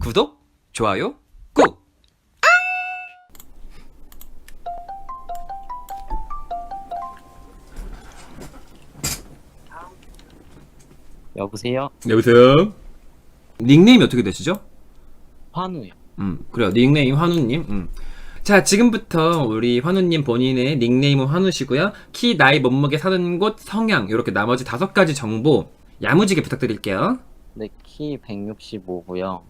구독, 좋아요, 꾹! 여보세요? 여보세요? 닉네임이 어떻게 되시죠? 환우요. 그래요. 닉네임 환우님. 자, 지금부터 우리 환우님 본인의 닉네임은 환우시고요. 키, 나이, 몸무게, 사는 곳, 성향, 이렇게 나머지 5가지 정보 야무지게 부탁드릴게요. 네, 키 165고요.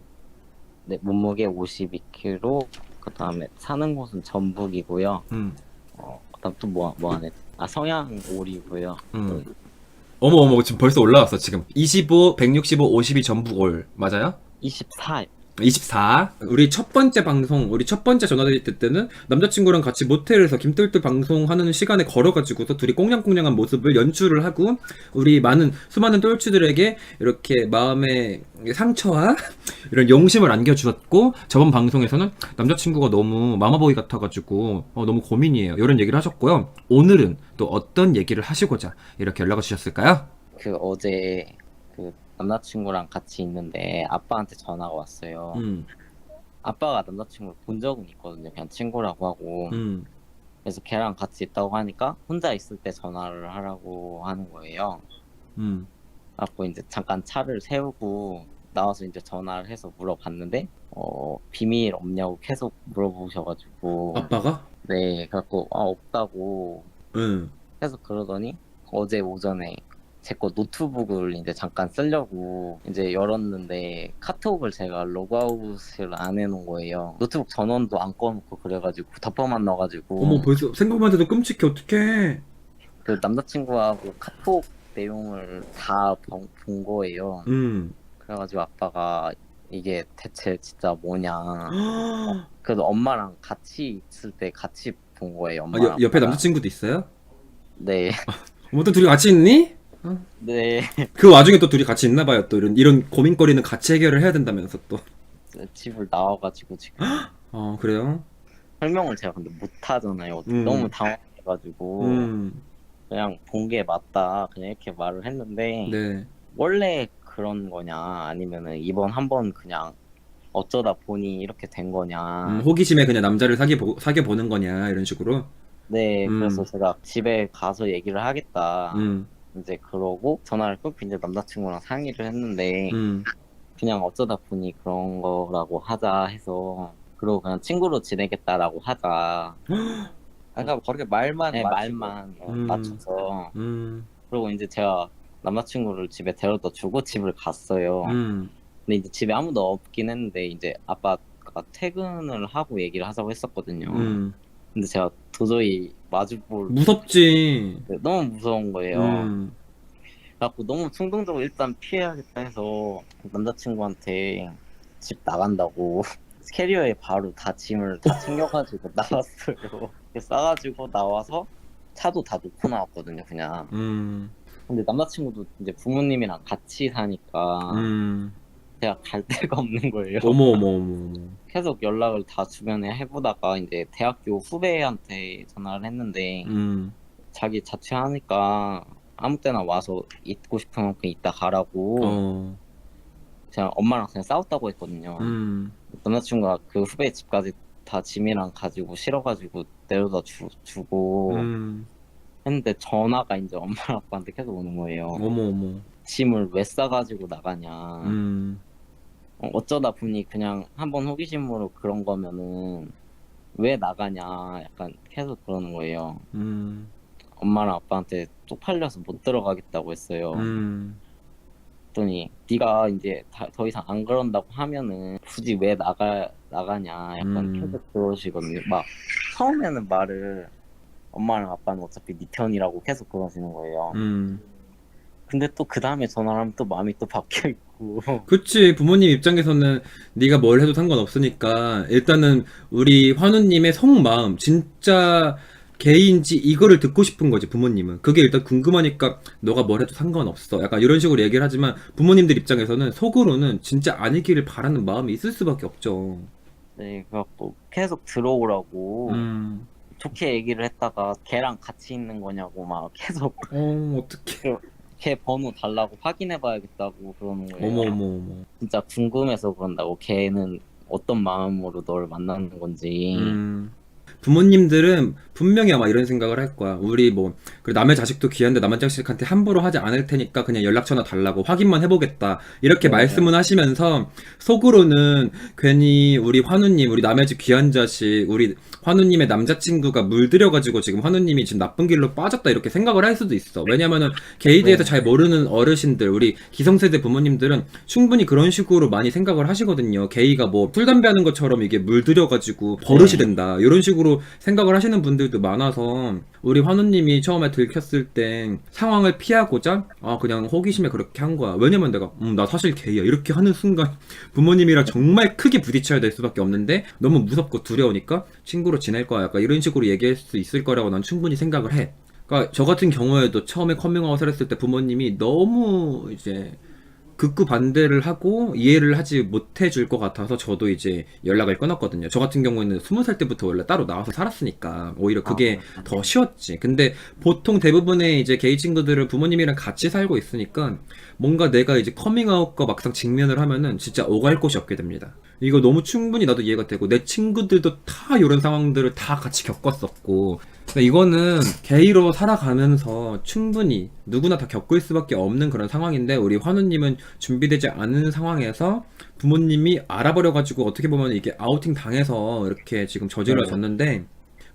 네, 몸무게 52kg. 그다음에 사는 곳은 전북이고요. 음, 그다음 또 뭐 하네? 아, 성향 오리고요. 어머, 지금 벌써 올라왔어, 지금. 25, 165, 52 전부 올. 맞아요? 24요. 24. 우리 첫 번째 방송, 우리 첫 번째 전화데이트 때는 남자친구랑 같이 모텔에서 김뜰뜰 방송하는 시간에 걸어가지고서 둘이 꽁냥꽁냥한 모습을 연출을 하고 우리 수많은 똘추들에게 이렇게 마음의 상처와 이런 용심을 안겨주었고, 저번 방송에서는 남자친구가 너무 마마보이 같아가지고 너무 고민이에요, 이런 얘기를 하셨고요. 오늘은 또 어떤 얘기를 하시고자 이렇게 연락을 주셨을까요? 어제 남자친구랑 같이 있는데 아빠한테 전화가 왔어요. 음, 아빠가 남자친구를 본 적은 있거든요. 그냥 친구라고 하고. 음, 그래서 걔랑 같이 있다고 하니까 혼자 있을 때 전화를 하라고 하는 거예요. 음. 그래갖고 이제 잠깐 차를 세우고 나와서 이제 전화를 해서 물어봤는데 비밀 없냐고 계속 물어보셔가지고. 아빠가? 네, 그래갖고 없다고 응. 계속 그러더니 어제 오전에 제 거 노트북을 이제 잠깐 쓰려고 이제 열었는데 카톡을 제가 로그아웃을 안 해놓은 거예요. 노트북 전원도 안 꺼놓고 그래가지고 덮어만 넣어가지고. 어머, 벌써 생각만 해도 끔찍해. 어떡해. 그 남자친구하고 카톡 내용을 다 본 거예요. 그래가지고 아빠가 이게 대체 진짜 뭐냐. 그래도 엄마랑 같이 있을 때 같이 본 거예요. 아, 엄마랑 옆에 아빠랑. 남자친구도 있어요? 네. 뭐 또 둘이 같이 있니? 네. 그 와중에 또 둘이 같이 있나 봐요. 또 이런 고민거리는 같이 해결을 해야 된다면서 또. 집을 나와가지고 지금 그래요? 설명을 제가 근데 못 하잖아요. 음. 너무 당황해가지고 음. 그냥 본 게 맞다 그냥 이렇게 말을 했는데. 네. 원래 그런 거냐 아니면은 이번 한번 그냥 어쩌다 보니 이렇게 된 거냐. 호기심에 그냥 남자를 사귀어보는 거냐, 이런 식으로. 네, 그래서 제가 집에 가서 얘기를 하겠다. 음. 이제 그러고 전화를 끊고 이제 남자친구랑 상의를 했는데 그냥 어쩌다 보니 그런 거라고 하자 해서, 그리고 그냥 친구로 지내겠다라고 하자. 그러니까 그렇게 말만 네, 맞추고. 말만 음. 맞춰서. 음. 그리고 이제 제가 남자친구를 집에 데려다 주고 집을 갔어요. 음. 근데 이제 집에 아무도 없긴 했는데 이제 아빠가 퇴근을 하고 얘기를 하자고 했었거든요. 근데 제가 도저히 마주볼 무섭지. 너무 무서운 거예요. 음. 그래갖고 너무 충동적으로 일단 피해야겠다 해서 남자친구한테 집 나간다고 캐리어에 바로 다 짐을 다 챙겨가지고 나왔어요. 싸가지고 나와서 차도 다 놓고 나왔거든요, 그냥. 근데 남자친구도 이제 부모님이랑 같이 사니까 제가 갈 데가 없는 거예요. 어머. 계속 연락을 다 주변에 해보다가 이제 대학교 후배한테 전화를 했는데 자기 자취하니까 아무 때나 와서 있고 싶은 만큼 있다 가라고. 그냥 엄마랑 그냥 싸웠다고 했거든요. 남자친구가 그 후배 집까지 다 짐이랑 가지고 실어가지고 내려다 주고 했는데 전화가 이제 엄마랑 아빠한테 계속 오는 거예요. 어머. 짐을 왜 싸가지고 나가냐. 어쩌다 보니 그냥 한번 호기심으로 그런 거면은 왜 나가냐 약간 계속 그러는 거예요. 엄마랑 아빠한테 쪽팔려서 못 들어가겠다고 했어요. 그랬더니 네가 이제 더 이상 안 그런다고 하면은 굳이 왜 나가냐 약간 계속 그러시거든요. 막 처음에는 말을 엄마랑 아빠는 어차피 네 편이라고 계속 그러시는 거예요. 근데 또 그 다음에 전화를 하면 또 마음이 또 바뀌어 있고. 그치. 부모님 입장에서는 네가 뭘 해도 상관없으니까 일단은 우리 환우님의 속마음, 진짜 개인지 이거를 듣고 싶은 거지. 부모님은 그게 일단 궁금하니까 너가 뭘 해도 상관없어, 약간 이런 식으로 얘기를 하지만 부모님들 입장에서는 속으로는 진짜 아니기를 바라는 마음이 있을 수밖에 없죠. 네, 그래갖고 계속 들어오라고 좋게 얘기를 했다가 걔랑 같이 있는 거냐고 막 계속. 어떡해. 걔 번호 달라고 확인해봐야겠다고 그러는 거예요. 어머. 진짜 궁금해서 그런다고. 걔는 어떤 마음으로 널 만나는 건지. 부모님들은 분명히 아마 이런 생각을 할 거야. 우리 뭐, 그래, 남의 자식도 귀한데 남의 자식한테 함부로 하지 않을 테니까 그냥 연락처나 달라고 확인만 해보겠다. 이렇게 네. 말씀은 하시면서 속으로는 괜히 우리 환우님, 우리 남의 집 귀한 자식, 우리 환우님의 남자친구가 물들여가지고 지금 환우님이 지금 나쁜 길로 빠졌다 이렇게 생각을 할 수도 있어. 왜냐면은 게이에 대해서 잘 모르는 어르신들, 우리 기성세대 부모님들은 충분히 그런 식으로 많이 생각을 하시거든요. 게이가 뭐 술 담배 하는 것처럼 이게 물들여가지고 버릇이 된다. 이런 식으로 생각을 하시는 분들도 많아서 우리 환우님이 처음에 들켰을 때 상황을 피하고자 그냥 호기심에 그렇게 한 거야. 왜냐면 내가 나 사실 게이야 이렇게 하는 순간 부모님이랑 정말 크게 부딪혀야 될 수밖에 없는데 너무 무섭고 두려우니까 친구로 지낼 거야. 약간 이런 식으로 얘기할 수 있을 거라고 난 충분히 생각을 해. 그러니까 저 같은 경우에도 처음에 커밍아웃을 했을 때 부모님이 너무 이제 극구 반대를 하고 이해를 하지 못해 줄 것 같아서 저도 이제 연락을 끊었거든요. 저 같은 경우에는 20살 때부터 원래 따로 나와서 살았으니까 오히려 그게 더 쉬웠지. 근데 보통 대부분의 이제 게이 친구들은 부모님이랑 같이 살고 있으니까 뭔가 내가 이제 커밍아웃과 막상 직면을 하면은 진짜 오갈 곳이 없게 됩니다. 이거 너무 충분히 나도 이해가 되고 내 친구들도 다 이런 상황들을 다 같이 겪었었고 근데 이거는 게이로 살아가면서 충분히 누구나 다 겪을 수밖에 없는 그런 상황인데 우리 환우님은 준비되지 않은 상황에서 부모님이 알아버려가지고 어떻게 보면 이게 아우팅 당해서 이렇게 지금 저질러졌는데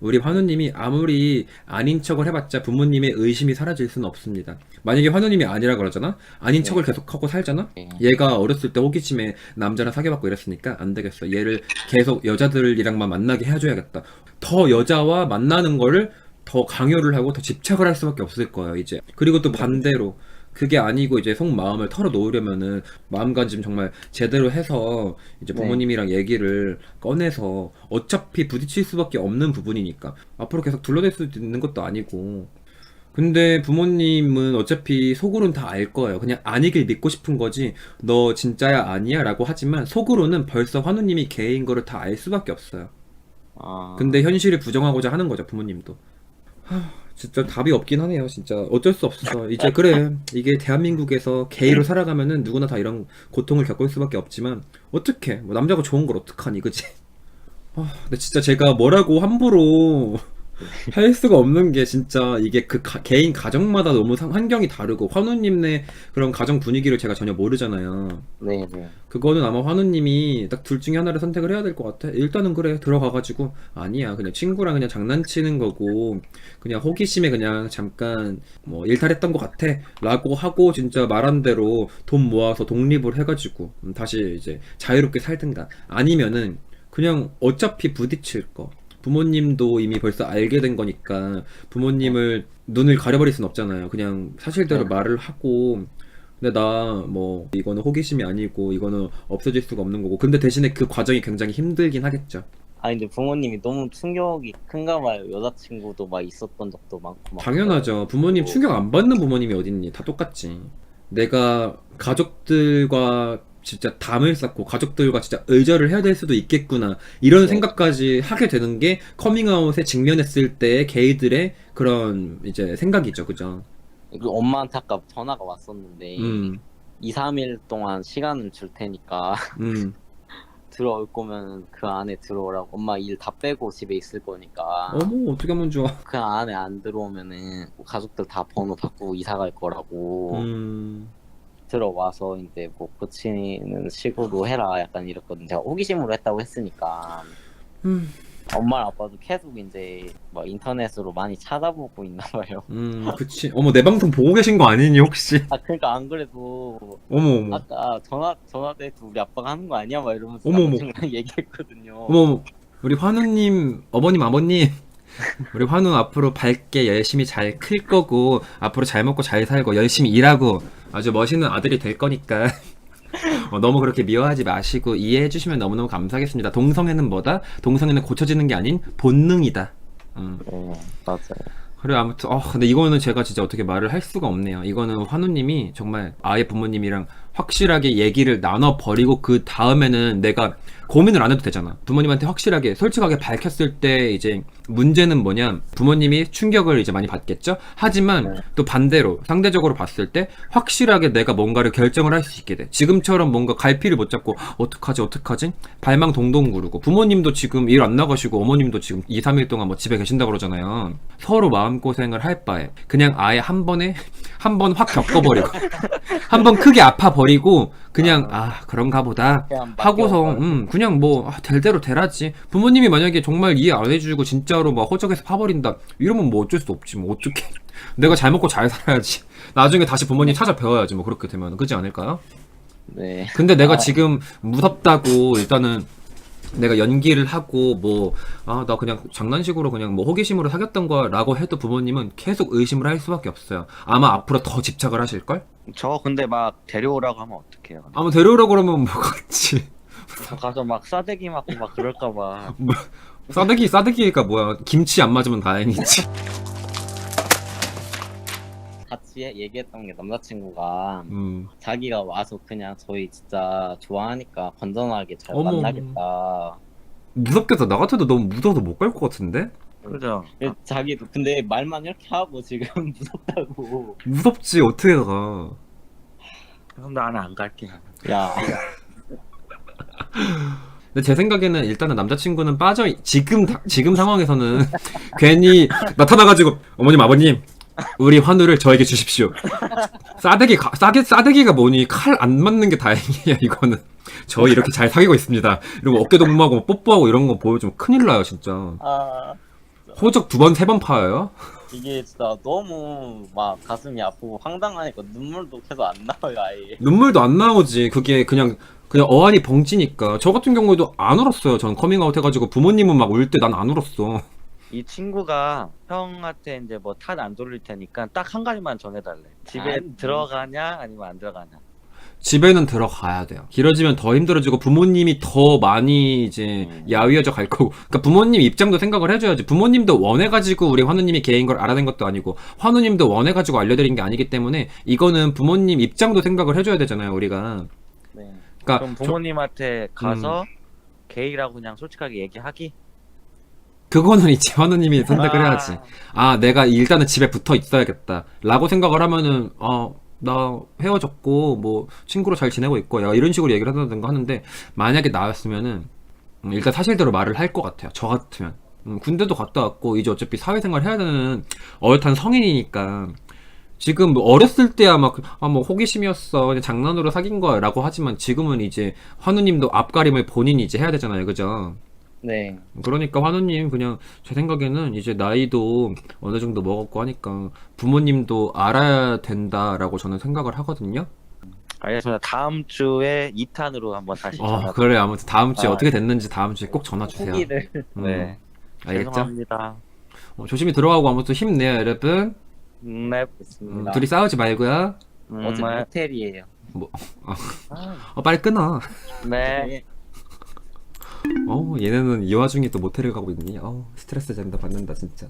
우리 환우님이 아무리 아닌 척을 해봤자 부모님의 의심이 사라질 수는 없습니다. 만약에 환우님이 아니라 그러잖아? 아닌 척을 계속하고 살잖아? 얘가 어렸을 때 호기심에 남자랑 사귀어봤고 이랬으니까 안 되겠어. 얘를 계속 여자들이랑만 만나게 해줘야겠다. 더 여자와 만나는 거를 더 강요를 하고 더 집착을 할 수밖에 없을 거예요, 이제. 그리고 또 반대로 그게 아니고 이제 속마음을 털어놓으려면은 마음가짐 정말 제대로 해서 이제 부모님이랑 얘기를 꺼내서 어차피 부딪힐 수밖에 없는 부분이니까 앞으로 계속 둘러댈 수 있는 것도 아니고 근데 부모님은 어차피 속으로는 다 알 거예요. 그냥 아니길 믿고 싶은 거지 너 진짜야 아니야 라고 하지만 속으로는 벌써 환우님이 게이인 거를 다 알 수밖에 없어요. 근데 현실을 부정하고자 하는 거죠, 부모님도. 진짜 답이 없긴 하네요. 진짜 어쩔 수 없어. 이제 그래 이게 대한민국에서 게이로 살아가면은 누구나 다 이런 고통을 겪을 수밖에 없지만 어떡해 뭐 남자가 좋은 걸 어떡하니 그치? 근데 진짜 제가 뭐라고 함부로 할 수가 없는 게 진짜 이게 그 개인 가정마다 너무 환경이 다르고 환우님네 그런 가정 분위기를 제가 전혀 모르잖아요. 네네. 그거는 아마 환우님이 딱 둘 중에 하나를 선택을 해야 될 것 같아. 일단은 그래 들어가가지고 아니야 그냥 친구랑 그냥 장난치는 거고 그냥 호기심에 그냥 잠깐 뭐 일탈했던 것 같아 라고 하고 진짜 말한 대로 돈 모아서 독립을 해가지고 다시 이제 자유롭게 살든가 아니면은 그냥 어차피 부딪힐 거 부모님도 이미 벌써 알게 된 거니까 부모님을 눈을 가려버릴 순 없잖아요. 그냥 사실대로 말을 하고 근데 나 뭐 이거는 호기심이 아니고 이거는 없어질 수가 없는 거고 근데 대신에 그 과정이 굉장히 힘들긴 하겠죠. 근데 부모님이 너무 충격이 큰가 봐요. 여자친구도 막 있었던 적도 많고. 당연하죠. 부모님 충격 안 받는 부모님이 어딨니? 다 똑같지. 내가 가족들과 진짜 담을 쌓고 가족들과 진짜 의절을 해야 될 수도 있겠구나 이런 생각까지 하게 되는 게 커밍아웃에 직면했을 때 게이들의 그런 이제 생각이죠, 그죠? 엄마한테 아까 전화가 왔었는데 2, 3일 동안 시간을 줄 테니까 들어올 거면 그 안에 들어오라고. 엄마 일 다 빼고 집에 있을 거니까. 어머 어떻게 하면 좋아. 그 안에 안 들어오면은 가족들 다 번호 바꾸고 이사 갈 거라고. 들어와서 이제 뭐 고치는 식으로 해라 약간 이랬거든. 제가 호기심으로 했다고 했으니까. 엄마랑 아빠도 계속 이제 막 인터넷으로 많이 찾아보고 있나 봐요. 그치. 어머 내 방송 보고 계신 거 아니니 혹시? 그러니까 안 그래도 어머 아까 전화돼도 우리 아빠가 하는 거 아니야? 막 이러면서 어머. 중간 얘기했거든요. 어머 우리 환우님 어머님 아버님 우리 환우 앞으로 밝게 열심히 잘 클 거고 앞으로 잘 먹고 잘 살고 열심히 일하고 아주 멋있는 아들이 될 거니까 너무 그렇게 미워하지 마시고 이해해 주시면 너무너무 감사하겠습니다. 동성애는 뭐다? 동성애는 고쳐지는 게 아닌 본능이다. 맞아요. 그래 아무튼 근데 이거는 제가 진짜 어떻게 말을 할 수가 없네요. 이거는 환우님이 정말 아예 부모님이랑 확실하게 얘기를 나눠버리고 그 다음에는 내가 고민을 안 해도 되잖아. 부모님한테 확실하게 솔직하게 밝혔을 때 이제 문제는 뭐냐, 부모님이 충격을 이제 많이 받겠죠. 하지만 또 반대로 상대적으로 봤을 때 확실하게 내가 뭔가를 결정을 할 수 있게 돼. 지금처럼 뭔가 갈피를 못 잡고 어떡하지 발망 동동 구르고, 부모님도 지금 일 안 나가시고 어머님도 지금 2, 3일 동안 뭐 집에 계신다고 그러잖아요. 서로 마음고생을 할 바에 그냥 아예 한 번에 한 번 확 겪어버리고 한 번 크게 아파버리고 그냥 그런가 보다 그냥 하고서 맡겨버리고. 그냥 뭐 될 대로 되라지. 부모님이 만약에 정말 이해 안 해주고 진짜로 막 허적해서 파버린다 이러면 뭐 어쩔 수 없지. 뭐 어떡해. 내가 잘 먹고 잘 살아야지. 나중에 다시 부모님 찾아 배워야지. 뭐 그렇게 되면 그렇지 않을까요? 네. 근데 내가 지금 무섭다고 일단은 내가 연기를 하고 뭐 나 그냥 장난식으로 그냥 뭐 호기심으로 사귀었던 거라고 해도 부모님은 계속 의심을 할 수밖에 없어요. 아마 앞으로 더 집착을 하실걸? 저 근데 막 데려오라고 하면 어떡해요? 아마 데려오라고 그러면 뭐 같지. 저 가서 막 싸대기 맞고 막 그럴까봐. 뭐 싸대기가 뭐야. 김치 안 맞으면 다행이지. 같이 얘기했던 게 남자친구가 음. 자기가 와서 그냥 저희 진짜 좋아하니까 건전하게 잘 어머. 만나겠다. 무섭겠다. 나 같아도 너무 무서워서 못 갈 것 같은데? 그죠? 자기도 근데 말만 이렇게 하고 지금 무섭다고. 무섭지. 어떻게 가. 그럼 나는 안 갈게. 야, 근데 제 생각에는 일단은 남자친구는 지금 상황에서는 괜히 나타나가지고 어머님 아버님 우리 환우를 저에게 주십시오. 싸대기가 뭐니. 칼 안 맞는 게 다행이에요. 이거는 저희 이렇게 잘 사귀고 있습니다. 이러고 어깨 동무하고 뽀뽀하고 이런 거 보여주면 큰일 나요 진짜. 호적 2번 3번 파여요. 이게 진짜 너무 막 가슴이 아프고 황당하니까 눈물도 계속 안 나와요 아예. 눈물도 안 나오지. 그게 그냥 어안이 벙찌니까. 저 같은 경우에도 안 울었어요. 전 커밍아웃 해가지고 부모님은 막 울 때 난 안 울었어. 이 친구가 형한테 이제 뭐 탓 안 돌릴 테니까 딱 한 가지만 정해달래. 집에 아니, 들어가냐 아니면 안 들어가냐. 집에는 들어가야 돼요. 길어지면 더 힘들어지고 부모님이 더 많이 이제 야위어져 갈 거고. 그러니까 부모님 입장도 생각을 해줘야지. 부모님도 원해가지고 우리 환우님이 개인 걸 알아낸 것도 아니고 환우님도 원해가지고 알려드린 게 아니기 때문에 이거는 부모님 입장도 생각을 해줘야 되잖아요 우리가. 네. 그러니까 그럼 부모님한테 가서 게이라고 그냥 솔직하게 얘기하기? 그거는 이제 환우님이 선택을 해야지. 내가 일단은 집에 붙어 있어야겠다 라고 생각을 하면은 나 헤어졌고 뭐 친구로 잘 지내고 있고 야 이런 식으로 얘기를 한다든가 하는데, 만약에 나였으면은 일단 사실대로 말을 할 것 같아요. 저 같으면 군대도 갔다 왔고 이제 어차피 사회생활 해야 되는 어엿한 성인이니까. 지금 뭐 어렸을 때야 막 뭐 호기심이었어 그냥 장난으로 사귄 거야 라고 하지만 지금은 이제 환우님도 앞가림을 본인이 이제 해야 되잖아요. 그죠? 네. 그러니까 환우님 그냥 제 생각에는 이제 나이도 어느 정도 먹었고 하니까 부모님도 알아야 된다라고 저는 생각을 하거든요. 알겠습니다. 다음 주에 2탄으로 한번 다시 전화. 그래. 아무튼 다음 주에 아. 어떻게 됐는지 다음 주에 꼭 전화 주세요. 후기를. 네. 알겠죠? 죄송합니다. 조심히 들어가고 아무튼 힘내요 여러분. 네. 있습니다. 둘이 싸우지 말고요. 어제 네. 모텔이에요. 빨리 끊어. 네. 얘네는 이 와중에 또 모텔을 가고 있니? 스트레스 받는다 진짜.